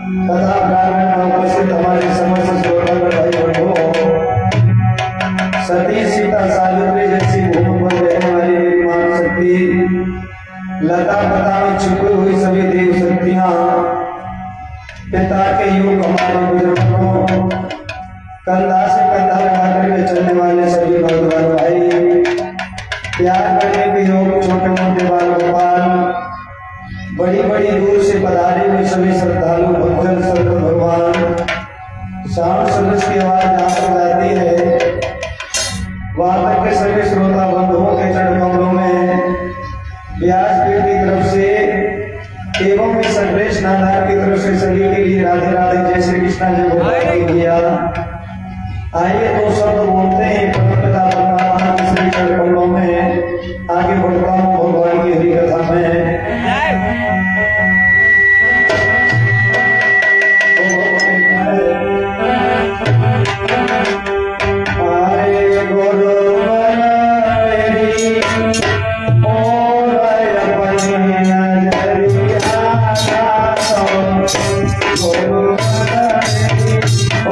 तथा ब्राह्मण में उपस्थित हमारे समस्त श्रोतागण भाई बंधुओं, सती सीता सावित्री जैसी भूमि पर रहने वाली मेरी मां शक्ति, लता पता में छुपी हुई सभी देव शक्तियां, पिता के युग हमारे बुजुर्गों, कंधा से कंधा लगा करके चलने वाले सभी भगवान भाई, प्यार करने के योग छोटे मोटे बाल गोपाल, बड़ी बड़ी दूर से पधारे हुए सभी श्रद्धालु भक्तजन संत भगवान, साउंड सर्विस की आवाज जहाँ तक जाती है वहां तक के सभी श्रोता बंधुओं के चरण कमलों में व्यासपीठ की तरफ से एवं इस संदेश नादार की तरफ से सभी के लिए राधे राधे जय श्री कृष्ण जय भगवान किया। आइए दो शब्द बोलते हैं परमपिता परमात्मा के श्री चरण कमलों में, आगे बढ़ता हूँ भगवान की हरि कथा में। Oh,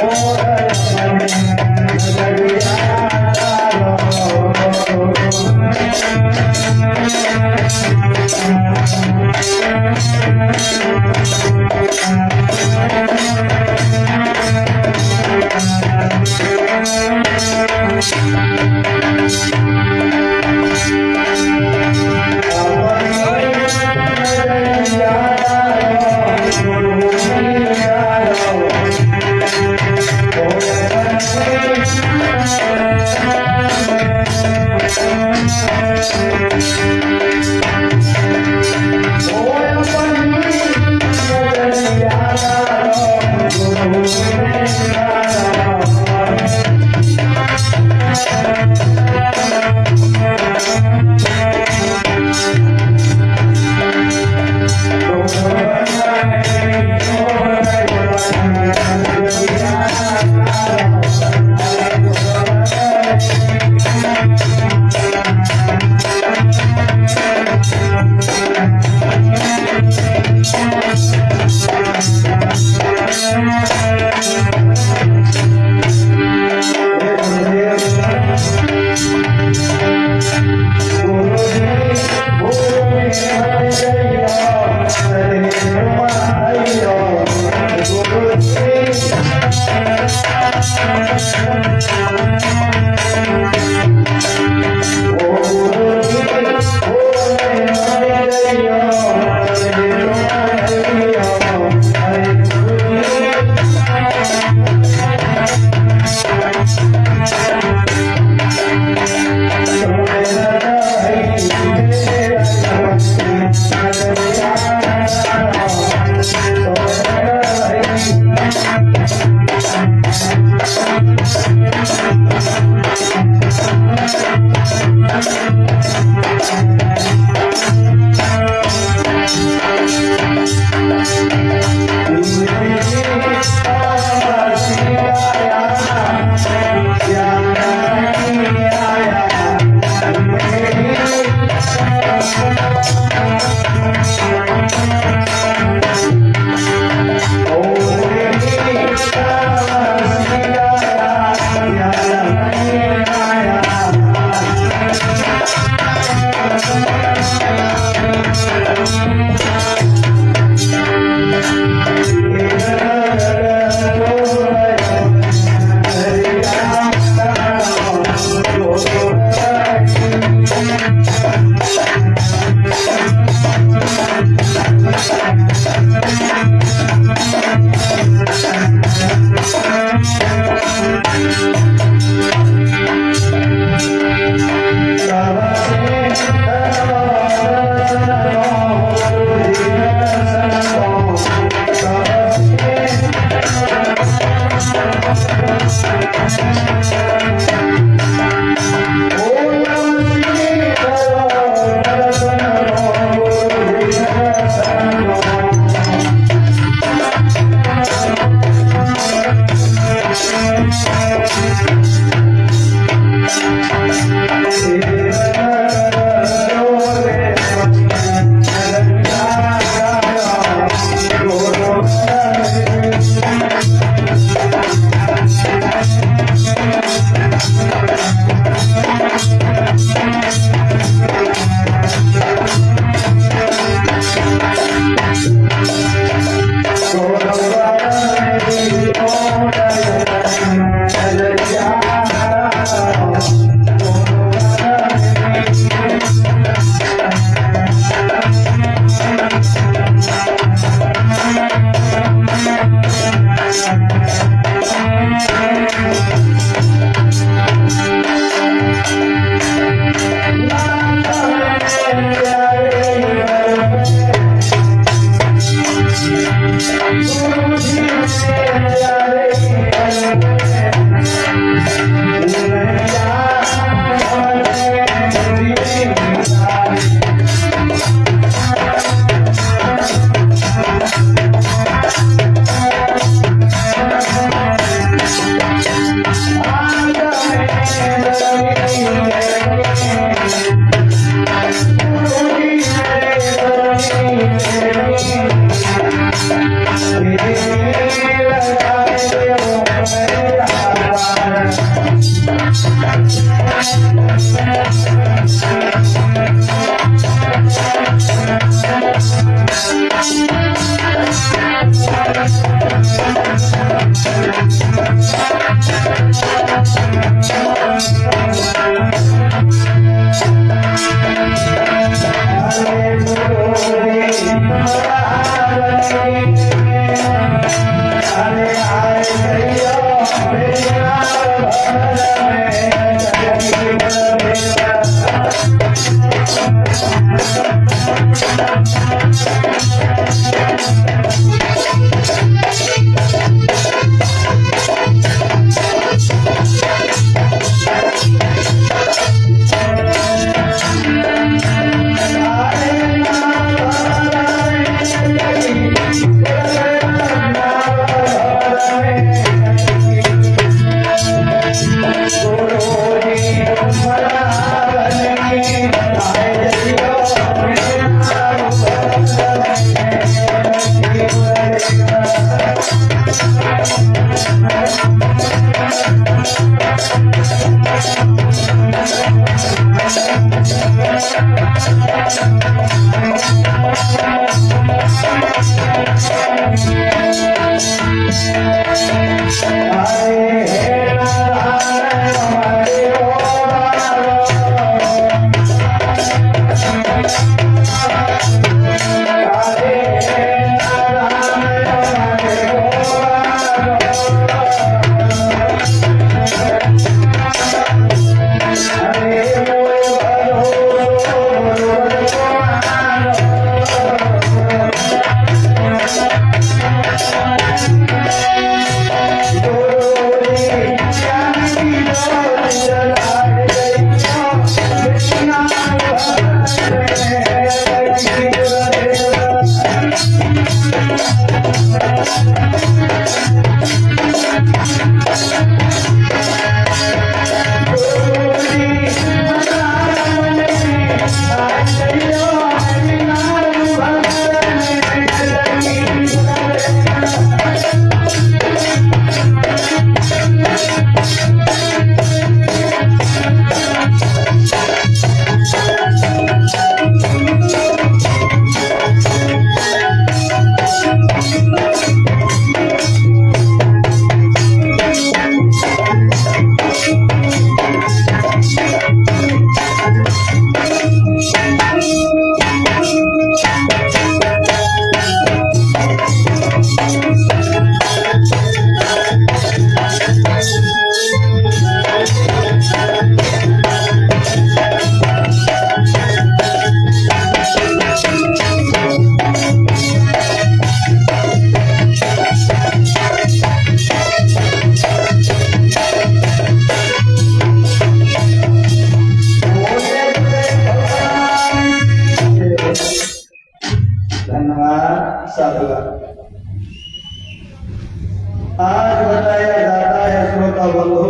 आज बताया जाता है श्रोता बंधु,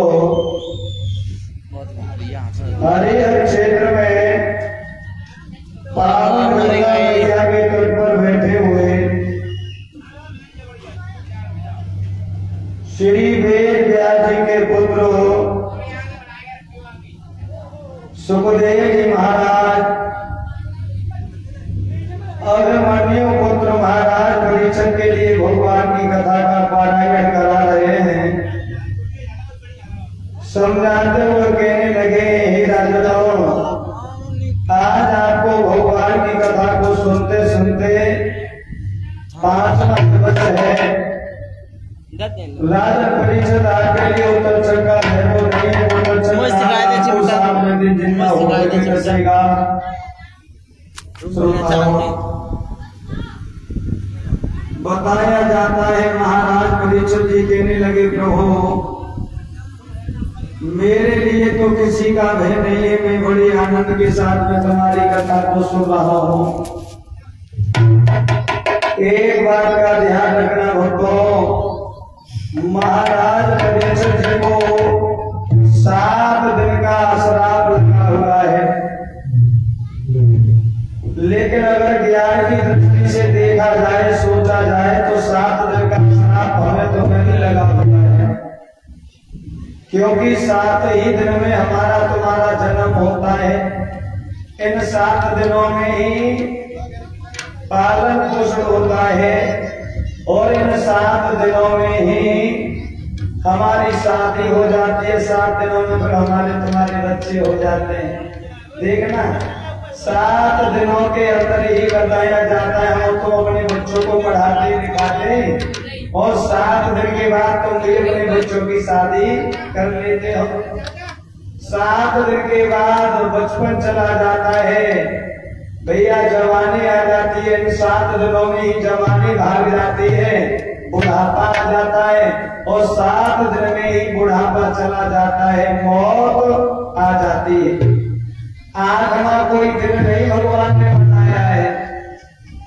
हरिहर क्षेत्र में पावन गंगा मैया के तट पर बैठे हुए श्री वेद व्यास जी के पुत्र सुखदेव जी महाराज अभिमन्यु पुत्र महाराज परीक्षण के लिए भगवान की कथा का पारायण करा रहे हैं। समझाते हुए कहने लगे, हे राजनों, आज आपको भगवान की कथा को सुनते सुनते 5वां दिवस है। राजा परीक्षित आपके लिए उत्तर चक्का है वो नहीं, उत्तर चक्का सामने दिन जिनका होकर बचेगा। बताया जाता है महाराज परीक्षित जी कहने लगे, प्रभु मेरे लिए तो किसी का भय नहीं है, मैं बड़ी आनंद के साथ में तुम्हारी कथा को सुन रहा हूँ। एक बात का ध्यान रखना भक्तों, महाराज परीक्षित जी को 7 दिन का श्राप लगा हुआ है, लेकिन अगर ज्ञान की दृष्टि से देखा जाए, सोचा जाए तो 7 दिन का श्राप हमें तो नहीं लगा हुआ है, क्योंकि 7 ही दिन में हमारा तुम्हारा जन्म होता है। इन 7 दिनों में ही पालन पोषण होता है और इन 7 दिनों में ही हमारी शादी हो जाती है। 7 दिनों में फिर हमारे तुम्हारे बच्चे हो जाते हैं। देखना 7 दिनों के अंदर ही बताया जाता है। हम तो अपने बच्चों को पढ़ाते लिखाते और 7 दिन के बाद तुम भी अपने बच्चों की शादी कर लेते हो। 7 दिन के बाद बचपन चला जाता है भैया, जवानी आ जाती है। इन 7 दिनों में ही जवानी भाग जाती है, बुढ़ापा आ जाता है और 7 दिन में ही बुढ़ापा चला जाता है, मौत आ जाती है। 8वां कोई दिन नहीं भगवान ने बनाया है,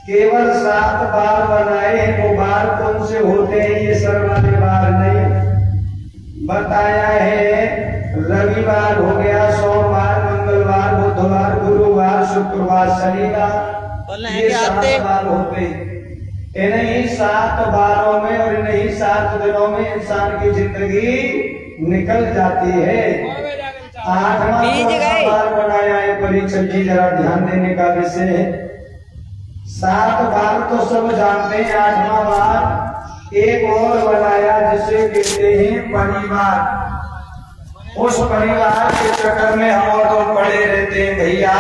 केवल 7 बार बनाए हैं। वो बार कौन से होते हैं? ये सर वाले बार नहीं बताया है। रविवार हो गया, सोमवार, मंगलवार, बुधवार, गुरुवार, शुक्रवार, शनिवार, ये 7 बार होते हैं। इन्हीं 7 बारों में और इन्हीं 7 दिनों में इंसान की जिंदगी निकल जाती है। 8वां बार बनाया है परीक्षक जी, जरा ध्यान देने का विषय है। 7 बार तो सब जानते हैं, 8वां बार एक और बनाया जिसे कहते हैं परिवार। उस परिवार के चक्कर में हम और तो पड़े रहते हैं भैया,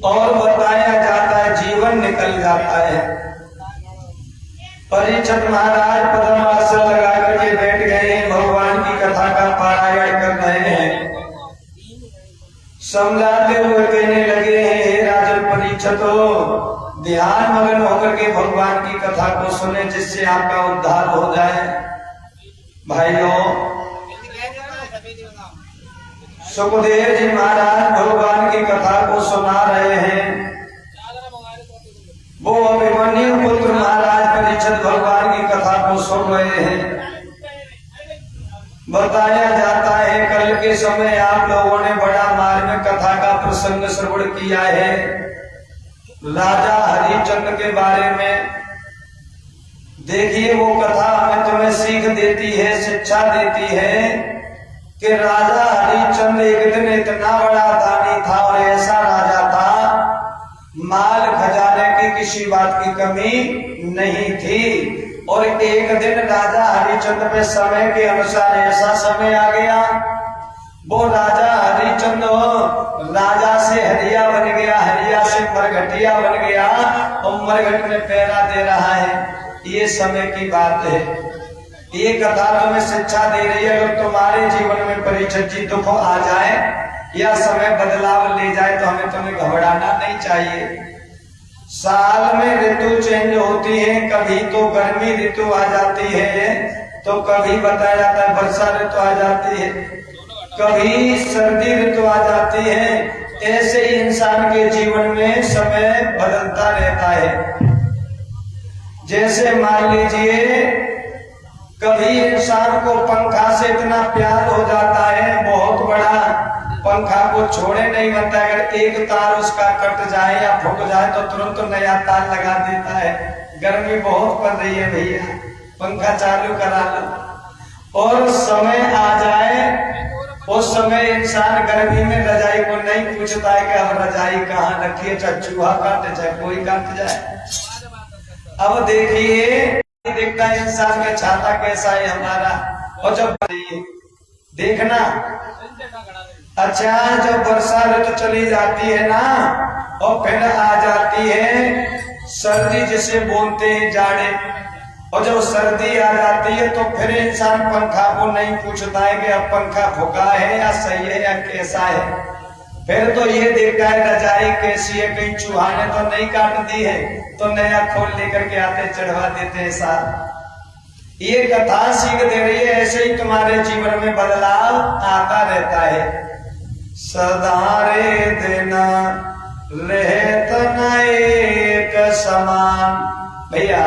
और बताया जाता है जीवन निकल जाता है। परीक्षित महाराज पद्मासन लगा करके बैठ गए हैं, भगवान की कथा का पारायण कर रहे हैं। समझाते हुए कहने लगे हैं, हे राजन परीक्षित, ध्यान मगन होकर के भगवान की कथा को सुने जिससे आपका उद्धार हो जाए। भाइयों, सुखदेव जी महाराज भगवान की कथा को सुना रहे हैं। वो अभिमन्यु पुत्र महाराज परीक्षित भगवान की कथा को सुन रहे हैं। बताया जाता है कल के समय आप लोगों ने बड़ा मार्मिक कथा का प्रसंग श्रवण किया है, राजा हरिचंद्र के बारे में। देखिए वो कथा हमें तुम्हें सीख देती है, शिक्षा देती है कि राजा हरिचंद्र एक दिन इतना बड़ा दानी था और ऐसा राजा था, माल खजाने की किसी बात की कमी नहीं थी। और एक दिन राजा हरिचंद्र में समय के अनुसार ऐसा समय आ गया, वो राजा हरिचंद्र राजा से हरिया बन गया, हरिया से मरघटिया बन गया और मरघट में पैरा दे रहा है। ये समय की बात है। ये कथा तुम्हें शिक्षा दे रही है, अगर तुम्हारे जीवन में परीक्षित जी दुख आ जाए या समय बदलाव ले जाए तो हमें तुम्हें घबराना नहीं चाहिए। साल में ऋतु चेंज होती है, कभी तो गर्मी ऋतु आ जाती है, तो कभी बताया जाता है वर्षा ऋतु आ जाती है, कभी सर्दी ऋतु आ जाती है। ऐसे ही इंसान के जीवन में समय बदलता रहता है। जैसे मान लीजिए कभी इंसान को पंखा से इतना प्यार हो जाता है, बहुत बड़ा, पंखा को छोड़े नहीं बनता। अगर एक तार उसका कट जाए या फूट जाए तो तुरंत नया तार लगा देता है। गर्मी बहुत पड़ रही है भैया, पंखा चालू करा लो। और समय आ जाए, उस समय इंसान गर्मी में रजाई को नहीं पूछता है कि अब रजाई कहाँ रखी है, चाहे चूहा काट चाहे कोई काट जाए। अब देखिए देखता है इंसान का छाता कैसा है हमारा, और जब देखना अच्छा जब वर्षा ऋतु चली जाती है ना और फिर आ जाती है सर्दी जिसे बोलते हैं जाड़े, और जब सर्दी आ जाती है तो फिर इंसान पंखा को नहीं पूछता है कि अब पंखा फूका है या सही है या कैसा है। फिर तो ये देखता है रजाई कैसी है, कहीं चूहा ने तो नहीं काट दी है, तो नया खोल लेकर के आते चढ़वा देते हैं साथ। ये कथा सीख दे रही है ऐसे ही तुम्हारे जीवन में बदलाव आता रहता है। सदारे देना रहत न एक समान, भैया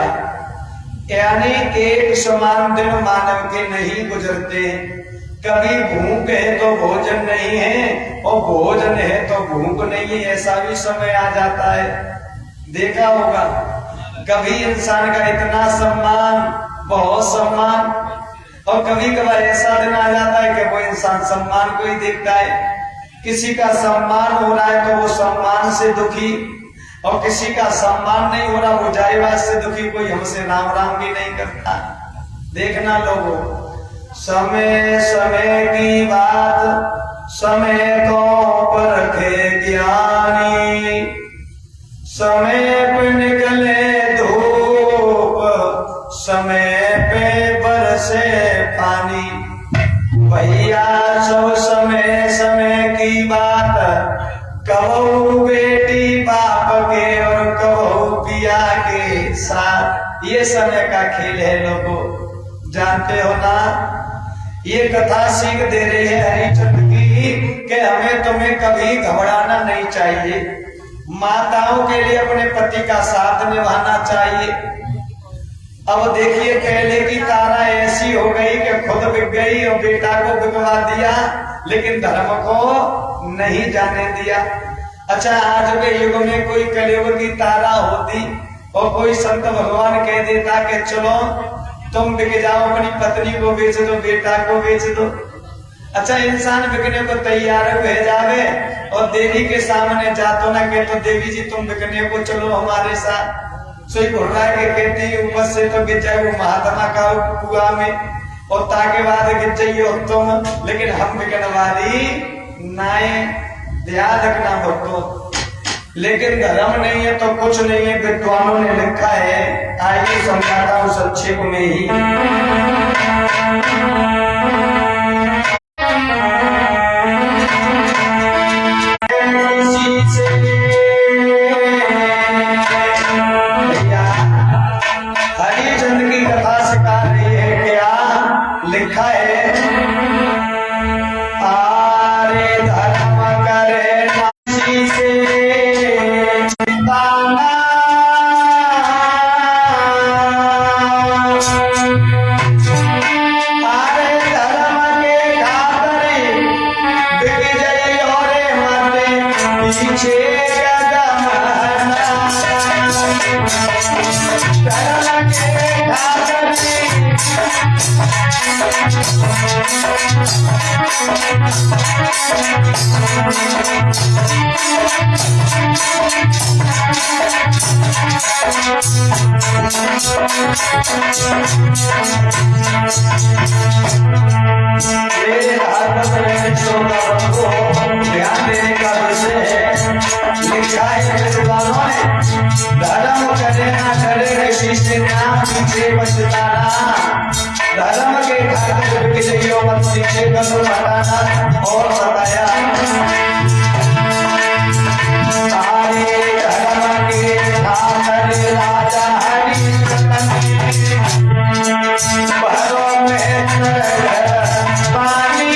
यानी एक समान दिन मानव के नहीं गुजरते। कभी भूख है तो भोजन नहीं है और भोजन है तो भूख नहीं है, ऐसा भी समय आ जाता है। देखा होगा कभी इंसान का इतना सम्मान, बहुत सम्मान, और कभी कभार ऐसा दिन आ जाता है कि वो इंसान सम्मान को ही देखता है। किसी का सम्मान हो रहा है तो वो सम्मान से दुखी, और किसी का सम्मान नहीं हो रहा, वो जायवाद से दुखी, कोई हमसे राम राम भी नहीं करता। देखना लोगों, समय समय की बात समय को परखे ज्ञानी, समय पे निकले धूप समय पे बरसे पानी। भैया सब समय समय की बात, कबहू बेटी बाप के और कबहू पिया के साथ, ये समय का खेल है लोगों, जानते हो ना। ये कथा सीख दे रही है हरिचंद्र की कि हमें तुम्हें कभी घबराना नहीं चाहिए, माताओं के लिए अपने पति का साथ निभाना चाहिए। अब देखिए, पहले की तारा ऐसी हो गई कि खुद बिक गई और बेटा को बिकवा दिया, लेकिन धर्म को नहीं जाने दिया। अच्छा, आज के युग में कोई कलयुग की तारा होती और कोई संत भगवान कह देता कि चलो तुम बिक जाओ, अपनी पत्नी को बेच दो, बेटा को बेच दो। अच्छा, इंसान बिकने को तैयार हुए जावे और देवी के सामने जातो ना के तो देवी जी तुम बिकने को चलो हमारे साथ। सोई घुर्रा के कहती ऊपर से तो गिर जाए वो महात्मा का कुआ में, और ताके बाद गिर जाइए तुम, लेकिन हम बिकने वाली नाए, ध्यान रखना भक्तों। लेकिन धर्म नहीं है तो कुछ नहीं है, विद्वानों ने लिखा है, आइए समझाता हूं संक्षेप में ही। हरिचंद्र की कथा सिखा रही है, क्या लिखा है, आरे धर्म करे नासी से ध्यान देने का विषय है। लिखा है विद्वानों ने, धर्म करे ना करे किसी से ना पीछे पछताना, धर्म के खातिर किसी को मत पीछे कदम हटाना। और बताया, सारे धर्म के खातिर राजा हरिचंद्र भरो में पानी,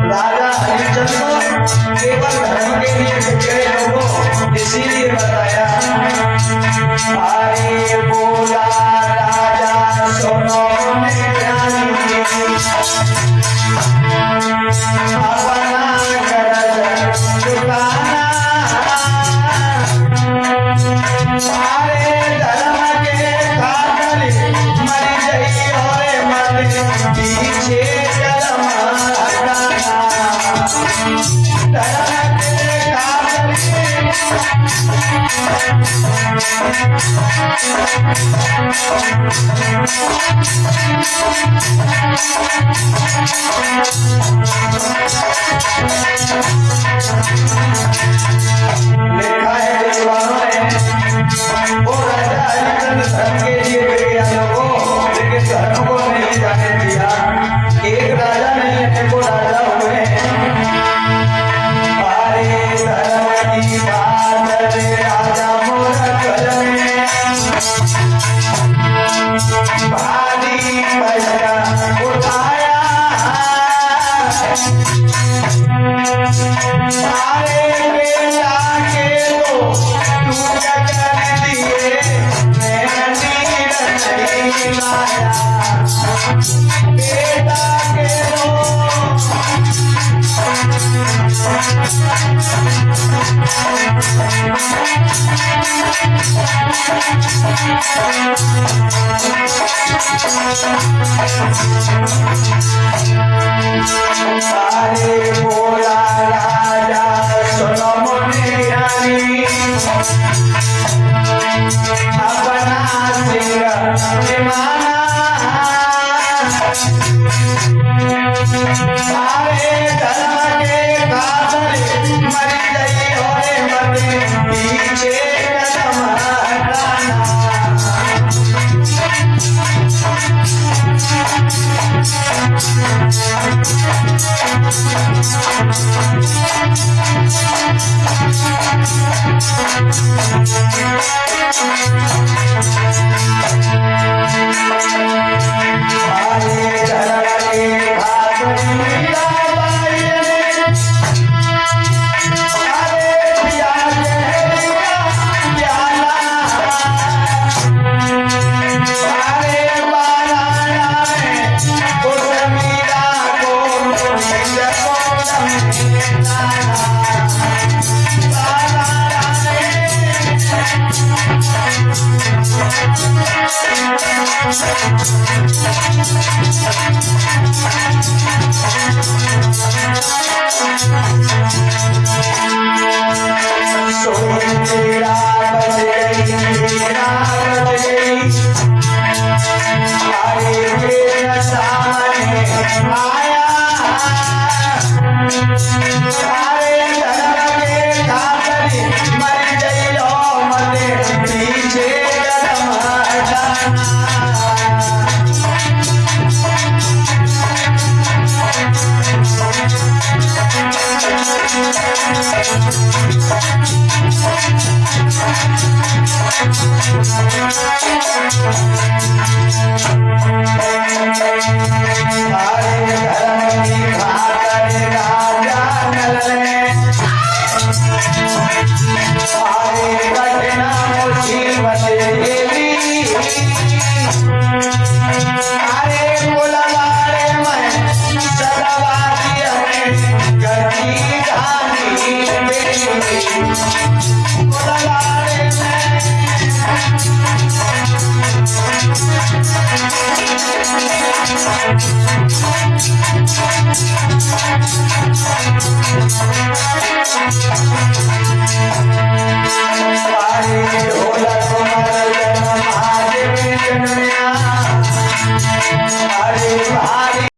राजा हरिचंद्र केवल धर्म के लिए बिगड़े लोगों, इसीलिए बताया, आए बोला राजा सुनो अपना कर्ज चुकाना, सारे धर्म के खातिर मर गई और मर पीछे कदम हटाना, धर्म के खातिर लिखा है विद्वानों ने, वो राजा हरिचंद्र धर्म के लिए बिक गया लोगों, लेकिन धर्म को नहीं जाने दिया। एक राजा नहीं अनेकों राजा हुए, अरे धर्म की बात राजा मोर घर में भारी पैसा उठाया, सारे बेटा बेटा के सारे बोला राजा सुनो मुनियानी अपना सिंह विमाना सारे धर्म के खातर मर गई और मरे पीछे कदम हटाना